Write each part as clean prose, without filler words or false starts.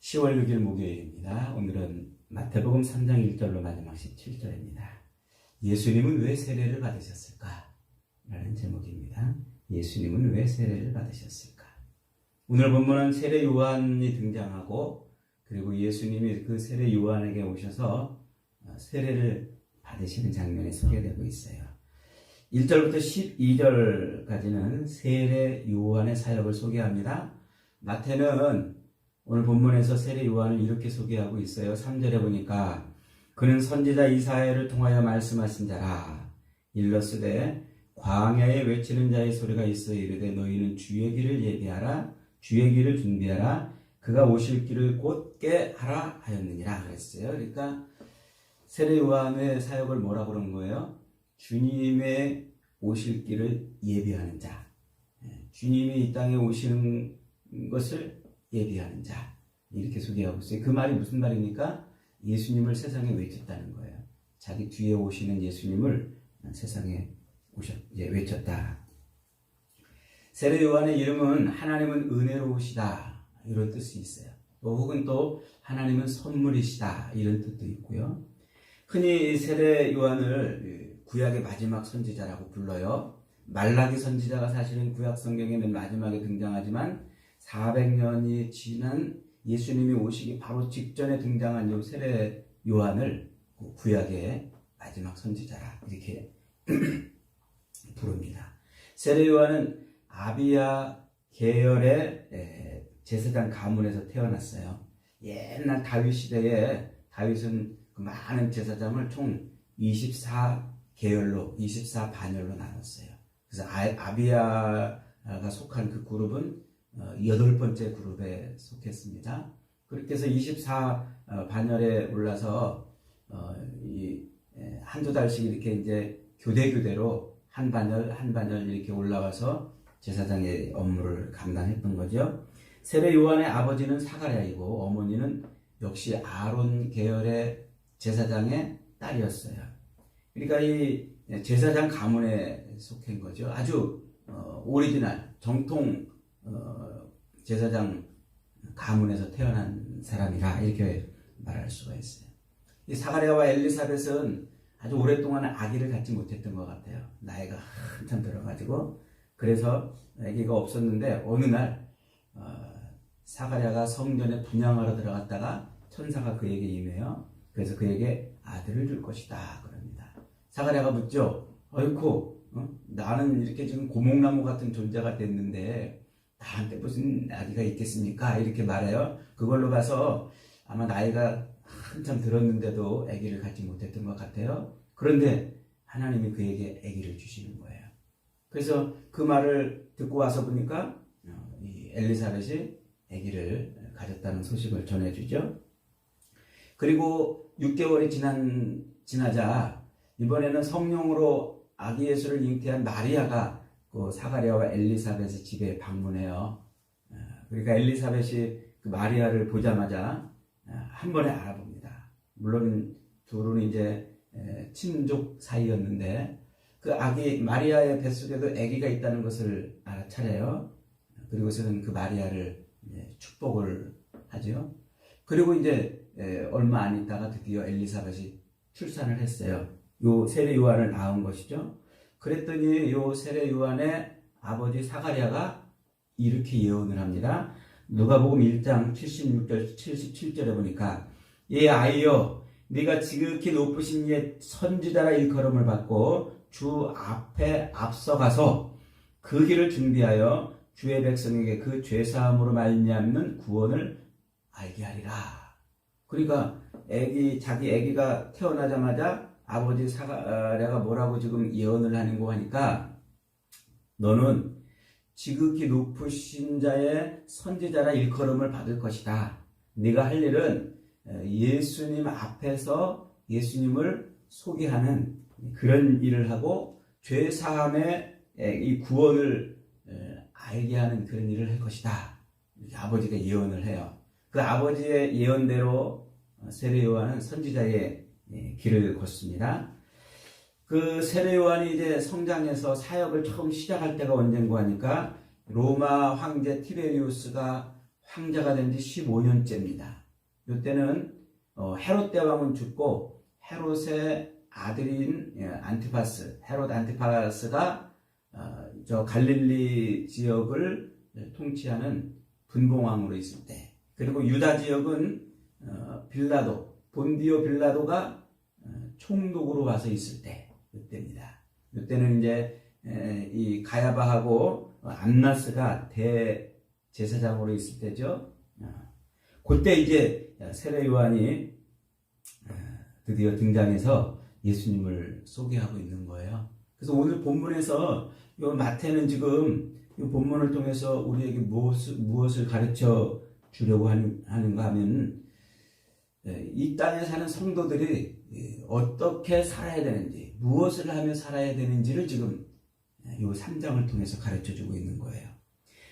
10월 6일 목요일입니다. 오늘은 마태복음 3장 1절로 마지막 17절입니다. 예수님은 왜 세례를 받으셨을까? 라는 제목입니다. 예수님은 왜 세례를 받으셨을까? 오늘 본문은 세례 요한이 등장하고 그리고 예수님이 그 세례 요한에게 오셔서 세례를 받으시는 장면이 소개되고 있어요. 1절부터 12절까지는 세례 요한의 사역을 소개합니다. 마태는 오늘 본문에서 세례 요한을 이렇게 소개하고 있어요. 3절에 보니까 그는 선지자 이사야를 통하여 말씀하신 자라. 일러스되 광야에 외치는 자의 소리가 있어 이르되 너희는 주의 길을 예비하라. 주의 길을 준비하라. 그가 오실 길을 곧게 하라 하였느니라 그랬어요. 그러니까 세례 요한의 사역을 뭐라고 그런 거예요? 주님의 오실 길을 예비하는 자. 주님이 이 땅에 오시는 것을 예비하는 자. 이렇게 소개하고 있어요. 그 말이 무슨 말입니까? 예수님을 세상에 외쳤다는 거예요. 자기 뒤에 오시는 예수님을 세상에 외쳤다. 세례 요한의 이름은 하나님은 은혜로우시다. 이런 뜻이 있어요. 또 혹은 또 하나님은 선물이시다. 이런 뜻도 있고요. 흔히 세례 요한을 구약의 마지막 선지자라고 불러요. 말라기 선지자가 사실은 구약 성경에 맨 마지막에 등장하지만 400년이 지난 예수님이 오시기 바로 직전에 등장한 이 세례 요한을 구약의 마지막 선지자라 이렇게 부릅니다. 세례 요한은 아비야 계열의 제사장 가문에서 태어났어요. 옛날 다윗 시대에 다윗은 그 많은 제사장을 총 24계열로 24반열로 나눴어요. 그래서 아비야가 속한 그 그룹은 8번째 그룹에 속했습니다. 그렇게 해서 24반열에 올라서 한두 달씩 이렇게 이제 교대로 한 반열 이렇게 올라와서 제사장의 업무를 감당했던 거죠. 세례 요한의 아버지는 사가랴이고 어머니는 역시 아론 계열의 제사장의 딸이었어요. 그러니까 이 제사장 가문에 속한 거죠. 아주 오리지널 정통 제사장 가문에서 태어난 사람이라 이렇게 말할 수가 있어요. 이 사가랴와 엘리사벳은 아주 오랫동안 아기를 갖지 못했던 것 같아요. 나이가 한참 들어가지고 그래서 아기가 없었는데 어느 날 사가랴가 성전에 분향하러 들어갔다가 천사가 그에게 임해요. 그래서 그에게 아들을 줄 것이다 그럽니다. 사가랴가 묻죠. 어이쿠 나는 이렇게 지금 고목나무 같은 존재가 됐는데 나한테 무슨 아기가 있겠습니까? 이렇게 말해요. 그걸로 봐서 아마 나이가 한참 들었는데도 아기를 갖지 못했던 것 같아요. 그런데 하나님이 그에게 아기를 주시는 거예요. 그래서 그 말을 듣고 와서 보니까 이 엘리사벳이 아기를 가졌다는 소식을 전해주죠. 그리고 6개월이 지나자 이번에는 성령으로 아기 예수를 잉태한 마리아가 그 사가랴와 엘리사벳의 집에 방문해요. 그러니까 엘리사벳이 그 마리아를 보자마자 한 번에 알아봅니다. 물론 둘은 이제 친족 사이였는데 그 아기 마리아의 뱃속에도 아기가 있다는 것을 알아차려요. 그리고서는 그 마리아를 축복을 하죠. 그리고 이제 얼마 안 있다가 드디어 엘리사벳이 출산을 했어요. 요 세례 요한을 낳은 것이죠. 그랬더니 요 세례 요한의 아버지 사가랴가 이렇게 예언을 합니다. 누가복음 1장 76절 77절에 보니까 이 아이여 네가 지극히 높으신 옛 선지자라 일컬음을 받고 주 앞에 앞서가서 그 길을 준비하여 주의 백성에게 그 죄사함으로 말미암는 구원을 알게 하리라. 그러니까 자기 아기가 태어나자마자 아버지 사가랴가 뭐라고 지금 예언을 하는고 하니까 너는 지극히 높으신 자의 선지자라 일컬음을 받을 것이다. 네가 할 일은 예수님 앞에서 예수님을 소개하는 그런 일을 하고 죄사함의 이 구원을 알게 하는 그런 일을 할 것이다. 이렇게 아버지가 예언을 해요. 그 아버지의 예언대로 세례 요한은 선지자의 길을 걷습니다. 그 세례 요한이 이제 성장해서 사역을 처음 시작할 때가 언젠가 하니까 로마 황제 티베리우스가 황제가 된 지 15년째입니다. 이때는 헤롯 대왕은 죽고 헤롯의 아들인 헤롯 안티파스가 저 갈릴리 지역을 통치하는 분봉왕으로 있을 때, 그리고 유다 지역은 본디오 빌라도가 총독으로 와서 있을 때, 이때입니다. 이때는 이제 이 가야바하고 안나스가 대제사장으로 있을 때죠. 그때 이제 세례 요한이 드디어 등장해서 예수님을 소개하고 있는 거예요. 그래서 오늘 본문에서 이 마태는 지금 이 본문을 통해서 우리에게 무엇을 가르쳐 주려고 하는가 하면, 이 땅에 사는 성도들이 어떻게 살아야 되는지, 무엇을 하며 살아야 되는지를 지금 이 3장을 통해서 가르쳐 주고 있는 거예요.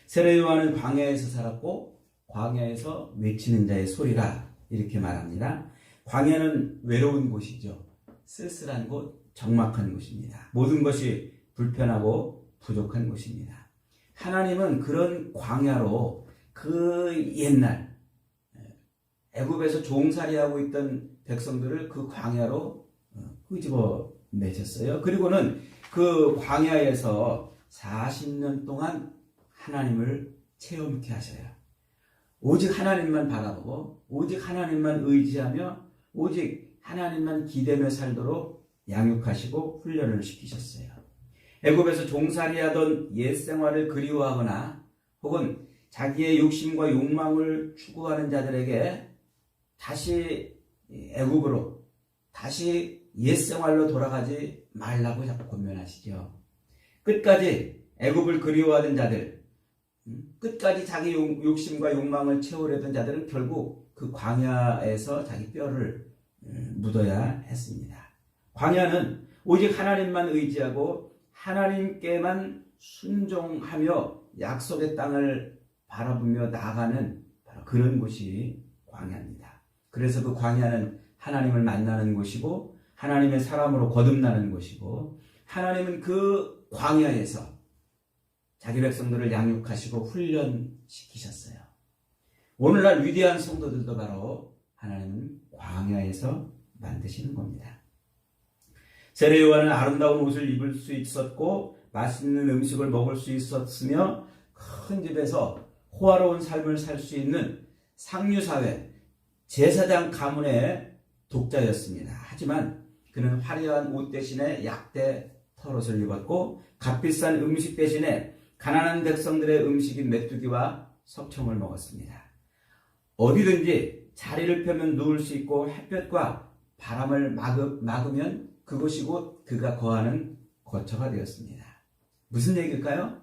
세례 요한은 광야에서 살았고 광야에서 외치는 자의 소리라 이렇게 말합니다. 광야는 외로운 곳이죠. 쓸쓸한 곳, 적막한 곳입니다. 모든 것이 불편하고 부족한 곳입니다. 하나님은 그런 광야로 그 옛날 애굽에서 종살이하고 있던 백성들을 그 광야로 끄집어 내셨어요. 그리고는 그 광야에서 40년 동안 하나님을 체험케 하셔요. 오직 하나님만 바라보고 오직 하나님만 의지하며 오직 하나님만 기대며 살도록 양육하시고 훈련을 시키셨어요. 애굽에서 종살이하던 옛 생활을 그리워하거나 혹은 자기의 욕심과 욕망을 추구하는 자들에게 다시 애굽으로, 다시 옛 생활로 돌아가지 말라고 자꾸 권면하시죠. 끝까지 애굽을 그리워하던 자들, 끝까지 자기 욕심과 욕망을 채우려던 자들은 결국 그 광야에서 자기 뼈를 묻어야 했습니다. 광야는 오직 하나님만 의지하고 하나님께만 순종하며 약속의 땅을 바라보며 나아가는 바로 그런 곳이 광야입니다. 그래서 그 광야는 하나님을 만나는 곳이고 하나님의 사람으로 거듭나는 곳이고, 하나님은 그 광야에서 자기 백성들을 양육하시고 훈련시키셨어요. 오늘날 위대한 성도들도 바로 하나님은 광야에서 만드시는 겁니다. 세례 요한은 아름다운 옷을 입을 수 있었고 맛있는 음식을 먹을 수 있었으며 큰 집에서 호화로운 삶을 살 수 있는 상류사회 제사장 가문의 독자였습니다. 하지만 그는 화려한 옷 대신에 약대 털옷을 입었고 값비싼 음식 대신에 가난한 백성들의 음식인 메뚜기와 석청을 먹었습니다. 어디든지 자리를 펴면 누울 수 있고 햇볕과 바람을 막으면 그곳이 곧 그가 거하는 거처가 되었습니다. 무슨 얘기일까요?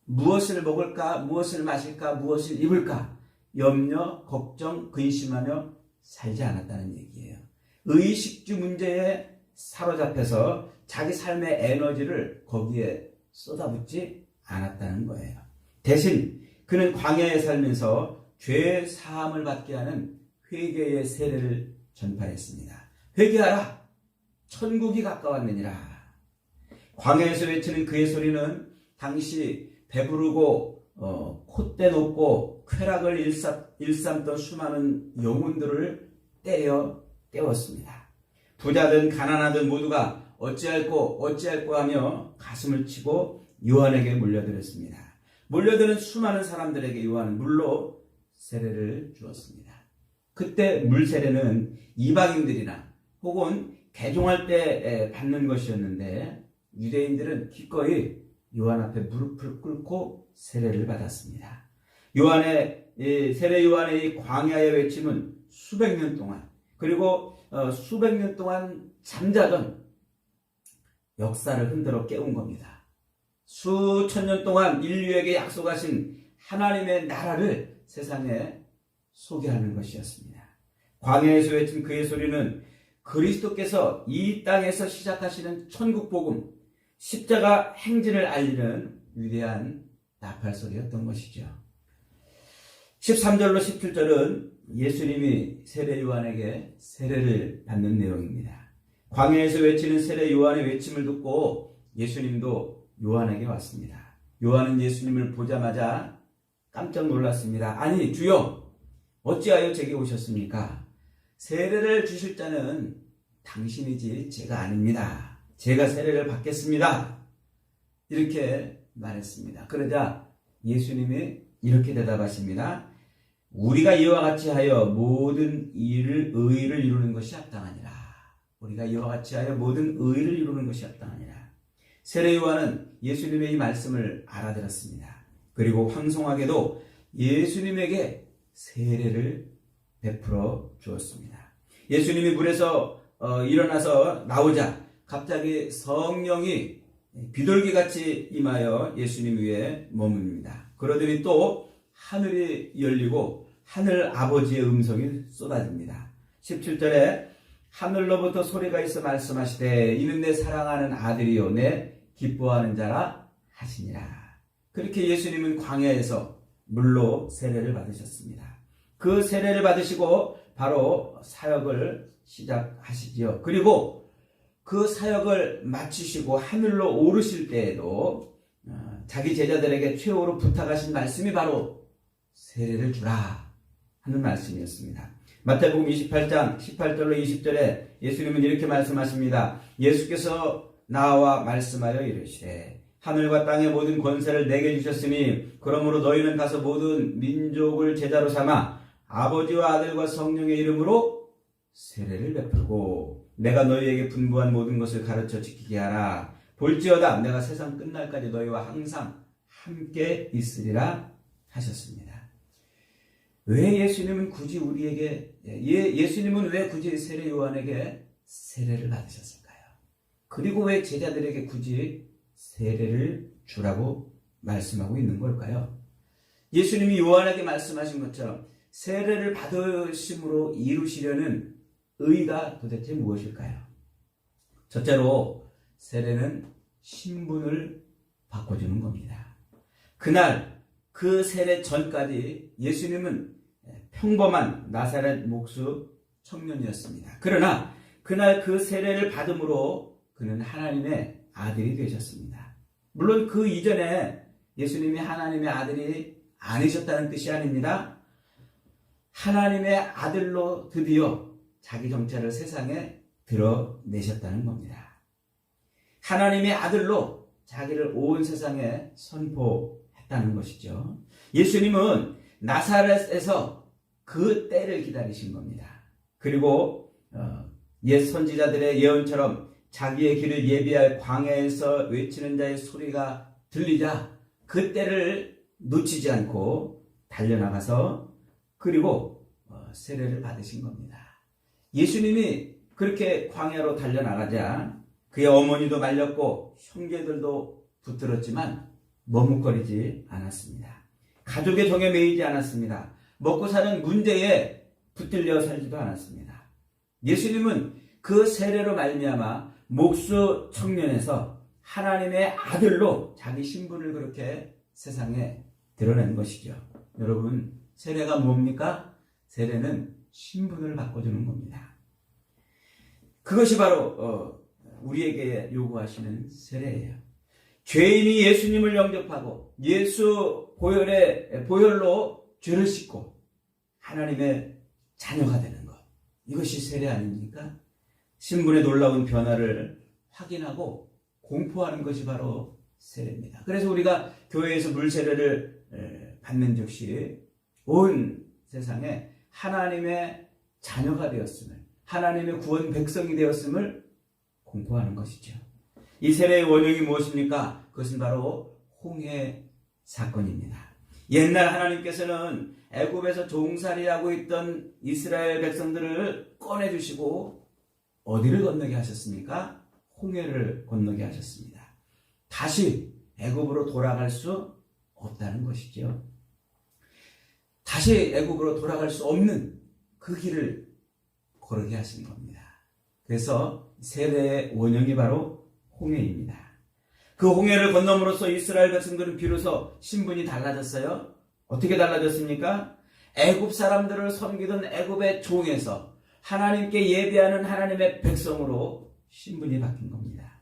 무엇을 먹을까, 무엇을 마실까, 무엇을 입을까 염려, 걱정, 근심하며 살지 않았다는 얘기예요. 의식주 문제에 사로잡혀서 자기 삶의 에너지를 거기에 쏟아붓지 않았다는 거예요. 대신 그는 광야에 살면서 죄 사함을 받게 하는 회개의 세례를 전파했습니다. 회개하라! 천국이 가까웠느니라. 광야에서 외치는 그의 소리는 당시 배부르고 콧대 높고 쾌락을 일삼던 수많은 영혼들을 깨웠습니다. 부자든 가난하든 모두가 어찌할꼬 하며 가슴을 치고 요한에게 몰려들었습니다. 몰려드는 수많은 사람들에게 요한은 물로 세례를 주었습니다. 그때 물 세례는 이방인들이나 혹은 개종할 때 받는 것이었는데 유대인들은 기꺼이 요한 앞에 무릎을 꿇고 세례를 받았습니다. 세례 요한의 이 광야의 외침은 수백 년 동안, 그리고 수백 년 동안 잠자던 역사를 흔들어 깨운 겁니다. 수천 년 동안 인류에게 약속하신 하나님의 나라를 세상에 소개하는 것이었습니다. 광야에서 외친 그의 소리는 그리스도께서 이 땅에서 시작하시는 천국 복음, 십자가 행진을 알리는 위대한 나팔소리였던 것이죠. 13절로 17절은 예수님이 세례 요한에게 세례를 받는 내용입니다. 광야에서 외치는 세례 요한의 외침을 듣고 예수님도 요한에게 왔습니다. 요한은 예수님을 보자마자 깜짝 놀랐습니다. 아니 주여 어찌하여 제게 오셨습니까? 세례를 주실 자는 당신이지 제가 아닙니다. 제가 세례를 받겠습니다. 이렇게 말했습니다. 그러자 예수님이 이렇게 대답하십니다. 우리가 이와 같이 하여 모든 의를 이루는 것이 합당하니라. 우리가 이와 같이 하여 모든 의를 이루는 것이 합당하니라. 세례 요한은 예수님의 이 말씀을 알아들었습니다. 그리고 황송하게도 예수님에게 세례를 베풀어 주었습니다. 예수님이 물에서 일어나서 나오자 갑자기 성령이 비둘기같이 임하여 예수님 위에 머뭅니다. 그러더니 또 하늘이 열리고 하늘 아버지의 음성이 쏟아집니다. 17절에 하늘로부터 소리가 있어 말씀하시되 이는 내 사랑하는 아들이요 내 기뻐하는 자라 하시니라. 그렇게 예수님은 광야에서 물로 세례를 받으셨습니다. 그 세례를 받으시고 바로 사역을 시작하시지요. 그리고 그 사역을 마치시고 하늘로 오르실 때에도 자기 제자들에게 최후로 부탁하신 말씀이 바로 세례를 주라 하는 말씀이었습니다. 마태복음 28장 18절로 20절에 예수님은 이렇게 말씀하십니다. 예수께서 나와 말씀하여 이르시되 하늘과 땅의 모든 권세를 내게 주셨으니 그러므로 너희는 가서 모든 민족을 제자로 삼아 아버지와 아들과 성령의 이름으로 세례를 베풀고 내가 너희에게 분부한 모든 것을 가르쳐 지키게 하라. 볼지어다 내가 세상 끝날까지 너희와 항상 함께 있으리라 하셨습니다. 왜 예수님은 굳이 예수님은 왜 굳이 세례 요한에게 세례를 받으셨을까요? 그리고 왜 제자들에게 굳이 세례를 주라고 말씀하고 있는 걸까요? 예수님이 요한에게 말씀하신 것처럼 세례를 받으심으로 이루시려는 의가 도대체 무엇일까요? 첫째로 세례는 신분을 바꿔주는 겁니다. 그날 그 세례 전까지 예수님은 평범한 나사렛 목수 청년이었습니다. 그러나 그날 그 세례를 받음으로 그는 하나님의 아들이 되셨습니다. 물론 그 이전에 예수님이 하나님의 아들이 아니셨다는 뜻이 아닙니다. 하나님의 아들로 드디어 자기 정체를 세상에 드러내셨다는 겁니다. 하나님의 아들로 자기를 온 세상에 선포했다는 것이죠. 예수님은 나사렛에서 그 때를 기다리신 겁니다. 그리고 옛 선지자들의 예언처럼 자기의 길을 예비할 광야에서 외치는 자의 소리가 들리자 그 때를 놓치지 않고 달려나가서 그리고 세례를 받으신 겁니다. 예수님이 그렇게 광야로 달려나가자 그의 어머니도 말렸고 형제들도 붙들었지만 머뭇거리지 않았습니다. 가족의 정에 매이지 않았습니다. 먹고 사는 문제에 붙들려 살지도 않았습니다. 예수님은 그 세례로 말미암아 목수 청년에서 하나님의 아들로 자기 신분을 그렇게 세상에 드러낸 것이죠. 여러분, 세례가 뭡니까? 세례는 신분을 바꿔주는 겁니다. 그것이 바로 우리에게 요구하시는 세례예요. 죄인이 예수님을 영접하고 예수 보혈로 죄를 씻고 하나님의 자녀가 되는 것. 이것이 세례 아닙니까? 신분의 놀라운 변화를 확인하고 공포하는 것이 바로 세례입니다. 그래서 우리가 교회에서 물세례를 받는 즉시 온 세상에 하나님의 자녀가 되었음을, 하나님의 구원 백성이 되었음을 공포하는 것이죠. 이 세례의 원형이 무엇입니까? 그것은 바로 홍해 사건입니다. 옛날 하나님께서는 애굽에서 종살이하고 있던 이스라엘 백성들을 꺼내주시고 어디를 건너게 하셨습니까? 홍해를 건너게 하셨습니다. 다시 애굽으로 돌아갈 수 없다는 것이죠. 다시 애굽으로 돌아갈 수 없는 그 길을 걸게 하신 겁니다. 그래서 세례의 원형이 바로 홍해입니다. 그 홍해를 건너므로써 이스라엘 백성들은 비로소 신분이 달라졌어요. 어떻게 달라졌습니까? 애굽 사람들을 섬기던 애굽의 종에서 하나님께 예배하는 하나님의 백성으로 신분이 바뀐 겁니다.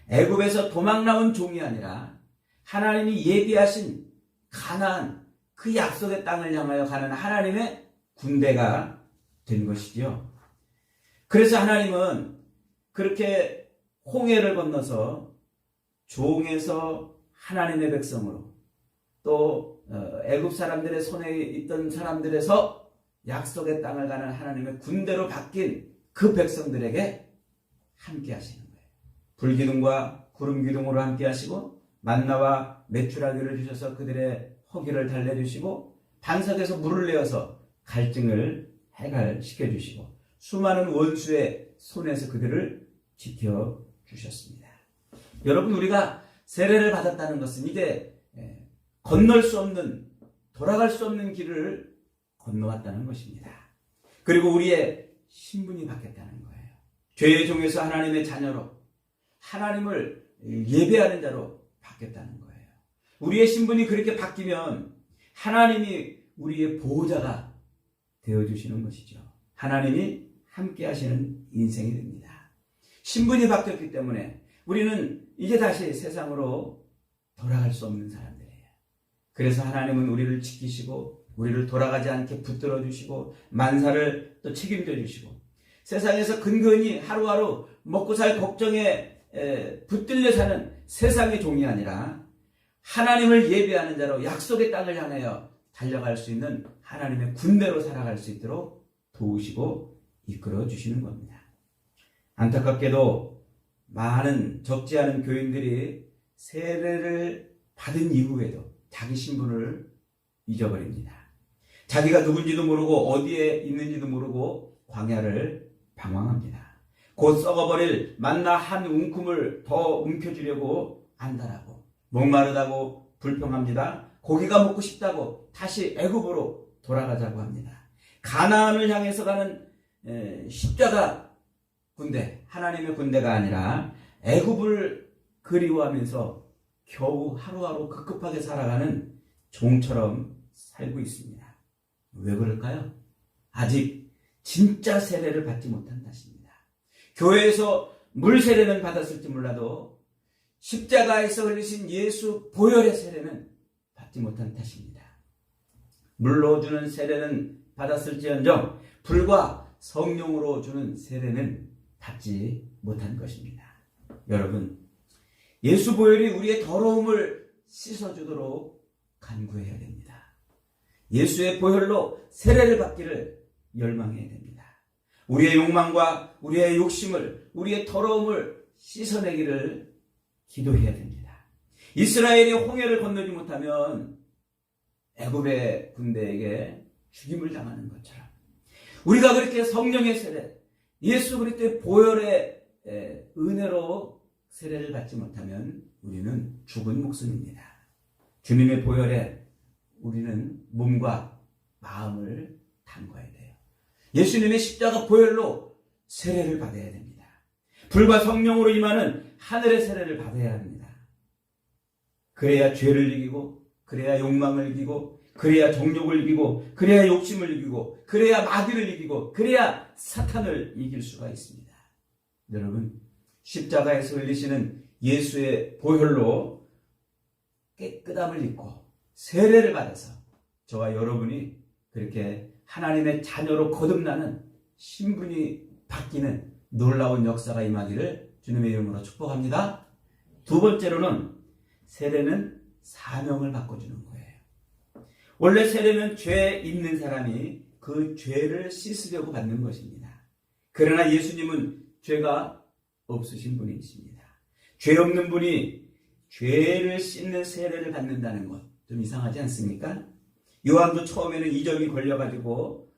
애굽에서 도망 나온 종이 아니라 하나님이 예비하신 가나안 그 약속의 땅을 향하여 가는 하나님의 군대가 된 것이지요. 그래서 하나님은 그렇게 홍해를 건너서 종에서 하나님의 백성으로 또 애굽 사람들의 손에 있던 사람들에서 약속의 땅을 가는 하나님의 군대로 바뀐 그 백성들에게 함께 하시는 거예요. 불기둥과 구름기둥으로 함께 하시고 만나와 메추라기를 주셔서 그들의 허기를 달래주시고 반석에서 물을 내어서 갈증을 해갈시켜 주시고 수많은 원수의 손에서 그들을 지켜주셨습니다. 여러분, 우리가 세례를 받았다는 것은 이제 건널 수 없는, 돌아갈 수 없는 길을 건너왔다는 것입니다. 그리고 우리의 신분이 바뀌었다는 거예요. 죄의 종에서 하나님의 자녀로, 하나님을 예배하는 자로 바뀌었다는 거예요. 우리의 신분이 그렇게 바뀌면 하나님이 우리의 보호자가 되어주시는 것이죠. 하나님이 함께 하시는 인생이 됩니다. 신분이 바뀌었기 때문에 우리는 이제 다시 세상으로 돌아갈 수 없는 사람들이에요. 그래서 하나님은 우리를 지키시고 우리를 돌아가지 않게 붙들어 주시고 만사를 또 책임져 주시고 세상에서 근근히 하루하루 먹고 살 걱정에 붙들려 사는 세상의 종이 아니라 하나님을 예배하는 자로 약속의 땅을 향하여 달려갈 수 있는 하나님의 군대로 살아갈 수 있도록 도우시고 이끌어 주시는 겁니다. 안타깝게도 많은 적지 않은 교인들이 세례를 받은 이후에도 자기 신분을 잊어버립니다. 자기가 누군지도 모르고 어디에 있는지도 모르고 광야를 방황합니다. 곧 썩어버릴 만나 한 움큼을 더 움켜쥐려고 안달하고 목마르다고 불평합니다. 고기가 먹고 싶다고 다시 애굽으로 돌아가자고 합니다. 가나안을 향해서 가는 십자가 군대, 하나님의 군대가 아니라 애굽을 그리워하면서 겨우 하루하루 급급하게 살아가는 종처럼 살고 있습니다. 왜 그럴까요? 아직 진짜 세례를 받지 못한 탓입니다. 교회에서 물 세례는 받았을지 몰라도 십자가에서 흘리신 예수 보혈의 세례는 받지 못한 탓입니다. 물로 주는 세례는 받았을지언정 불과 성령으로 주는 세례는 받지 못한 것입니다. 여러분, 예수 보혈이 우리의 더러움을 씻어주도록 간구해야 됩니다. 예수의 보혈로 세례를 받기를 열망해야 됩니다. 우리의 욕망과 우리의 욕심을, 우리의 더러움을 씻어내기를 기도해야 됩니다. 이스라엘이 홍해를 건너지 못하면 애굽의 군대에게 죽임을 당하는 것처럼 우리가 그렇게 성령의 세례, 예수 그리스도의 보혈의 은혜로 세례를 받지 못하면 우리는 죽은 목숨입니다. 주님의 보혈에 우리는 몸과 마음을 담궈야 돼요. 예수님의 십자가 보혈로 세례를 받아야 됩니다. 불과 성령으로 임하는 하늘의 세례를 받아야 합니다. 그래야 죄를 이기고, 그래야 욕망을 이기고, 그래야 정욕을 이기고, 그래야 욕심을 이기고, 그래야 마귀를 이기고, 그래야 사탄을 이길 수가 있습니다. 여러분, 십자가에서 흘리시는 예수의 보혈로 깨끗함을 입고 세례를 받아서 저와 여러분이 그렇게 하나님의 자녀로 거듭나는 신분이 바뀌는 놀라운 역사가 임하기를 주님의 이름으로 축복합니다. 두 번째로는 세례는 사명을 바꿔주는 거예요. 원래 세례는 죄 있는 사람이 그 죄를 씻으려고 받는 것입니다. 그러나 예수님은 죄가 없으신 분이십니다. 죄 없는 분이 죄를 씻는 세례를 받는다는 것 좀 이상하지 않습니까? 요한도 처음에는 이 점이 걸려가지고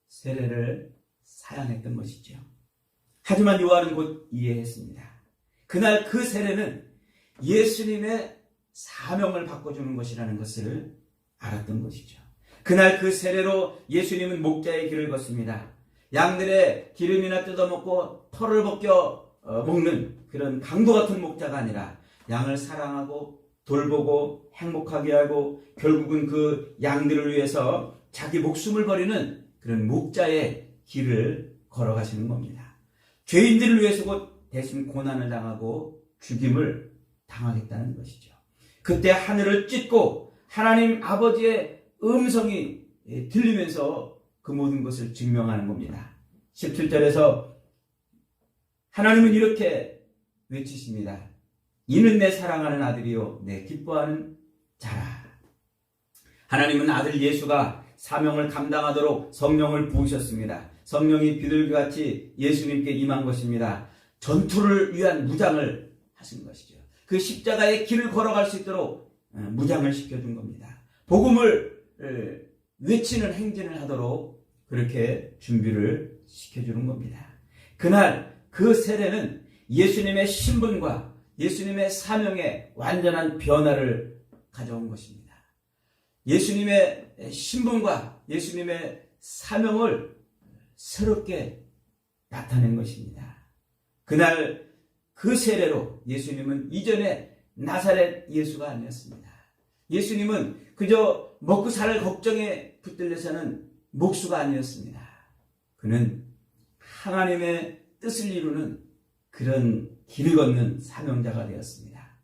세례를 사양했던 것이죠. 하지만 요한은 곧 이해했습니다. 그날 그 세례는 예수님의 사명을 바꿔주는 것이라는 것을 알았던 것이죠. 그날 그 세례로 예수님은 목자의 길을 걷습니다. 양들의 기름이나 뜯어먹고 털을 벗겨 먹는 그런 강도 같은 목자가 아니라 양을 사랑하고 돌보고 행복하게 하고 결국은 그 양들을 위해서 자기 목숨을 버리는 그런 목자의 길을 걸어가시는 겁니다. 죄인들을 위해서 곧 대신 고난을 당하고 죽임을 당하겠다는 것이죠. 그때 하늘을 찢고 하나님 아버지의 음성이 들리면서 그 모든 것을 증명하는 겁니다. 17절에서 하나님은 이렇게 외치십니다. 이는 내 사랑하는 아들이요 내 기뻐하는 자라. 하나님은 아들 예수가 사명을 감당하도록 성령을 부으셨습니다. 성령이 비둘기같이 예수님께 임한 것입니다. 전투를 위한 무장을 하신 것이죠. 그 십자가의 길을 걸어갈 수 있도록 무장을 시켜준 겁니다. 복음을 외치는 행진을 하도록 그렇게 준비를 시켜주는 겁니다. 그날 그 세례는 예수님의 신분과 예수님의 사명에 완전한 변화를 가져온 것입니다. 예수님의 신분과 예수님의 사명을 새롭게 나타낸 것입니다. 그날 그 세례로 예수님은 이전에 나사렛 예수가 아니었습니다. 예수님은 그저 먹고 살 걱정에 붙들려서는 목수가 아니었습니다. 그는 하나님의 뜻을 이루는 그런 길을 걷는 사명자가 되었습니다.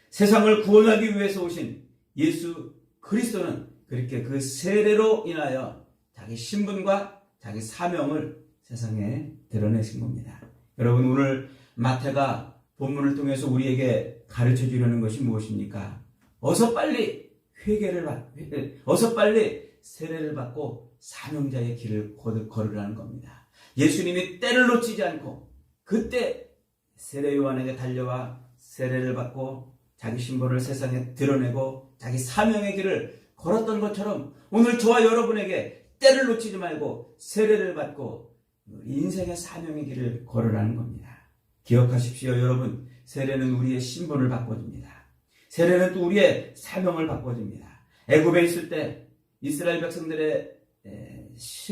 세상을 구원하기 위해서 오신 예수 그리스도는 그렇게 그 세례로 인하여 자기 신분과 자기 사명을 세상에 드러내신 겁니다. 여러분, 오늘 마태가 본문을 통해서 우리에게 가르쳐 주려는 것이 무엇입니까? 어서 빨리 어서 빨리 세례를 받고 사명자의 길을 걸으라는 겁니다. 예수님이 때를 놓치지 않고 그때 세례 요한에게 달려와 세례를 받고 자기 신분을 세상에 드러내고 자기 사명의 길을 걸었던 것처럼 오늘 저와 여러분에게 때를 놓치지 말고 세례를 받고 인생의 사명의 길을 걸으라는 겁니다. 기억하십시오, 여러분. 세례는 우리의 신분을 바꿔줍니다. 세례는 또 우리의 사명을 바꿔줍니다. 애굽에 있을 때 이스라엘 백성들의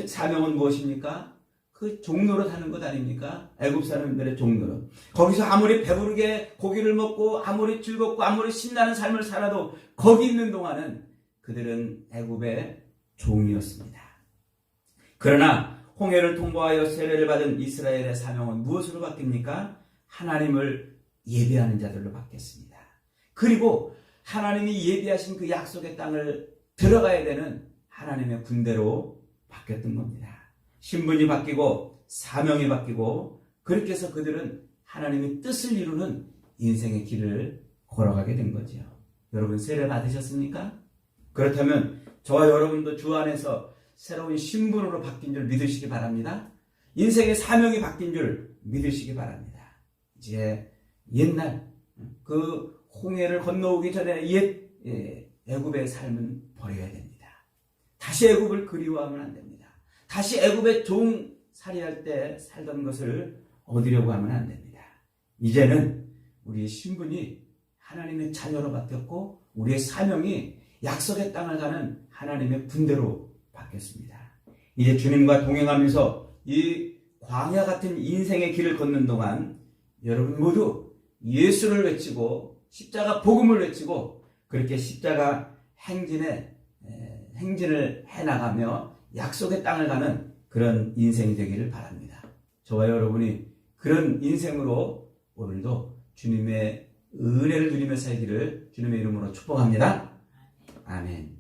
사명은 무엇입니까? 그 종노릇 하는 것 아닙니까? 애굽 사람들의 종노릇. 거기서 아무리 배부르게 고기를 먹고 아무리 즐겁고 아무리 신나는 삶을 살아도 거기 있는 동안은 그들은 애굽의 종이었습니다. 그러나 홍해를 통과하여 세례를 받은 이스라엘의 사명은 무엇으로 바뀝니까? 하나님을 예배하는 자들로 바뀌었습니다. 그리고 하나님이 예비하신 그 약속의 땅을 들어가야 되는 하나님의 군대로 바뀌었던 겁니다. 신분이 바뀌고 사명이 바뀌고 그렇게 해서 그들은 하나님의 뜻을 이루는 인생의 길을 걸어가게 된 거죠. 여러분, 세례 받으셨습니까? 그렇다면 저와 여러분도 주 안에서 새로운 신분으로 바뀐 줄 믿으시기 바랍니다. 인생의 사명이 바뀐 줄 믿으시기 바랍니다. 이제 옛날 그 홍해를 건너오기 전에 옛 애굽의 삶은 버려야 됩니다. 다시 애굽을 그리워하면 안 됩니다. 다시 애굽의 종살이할 때 살던 것을 얻으려고 하면 안 됩니다. 이제는 우리의 신분이 하나님의 자녀로 바뀌었고 우리의 사명이 약속의 땅을 가는 하나님의 군대로 바뀌었습니다. 이제 주님과 동행하면서 이 광야 같은 인생의 길을 걷는 동안 여러분 모두 예수를 외치고 십자가 복음을 외치고 그렇게 십자가 행진을 해나가며 약속의 땅을 가는 그런 인생이 되기를 바랍니다. 저와 여러분이 그런 인생으로 오늘도 주님의 은혜를 누리며 살기를 주님의 이름으로 축복합니다. 아멘.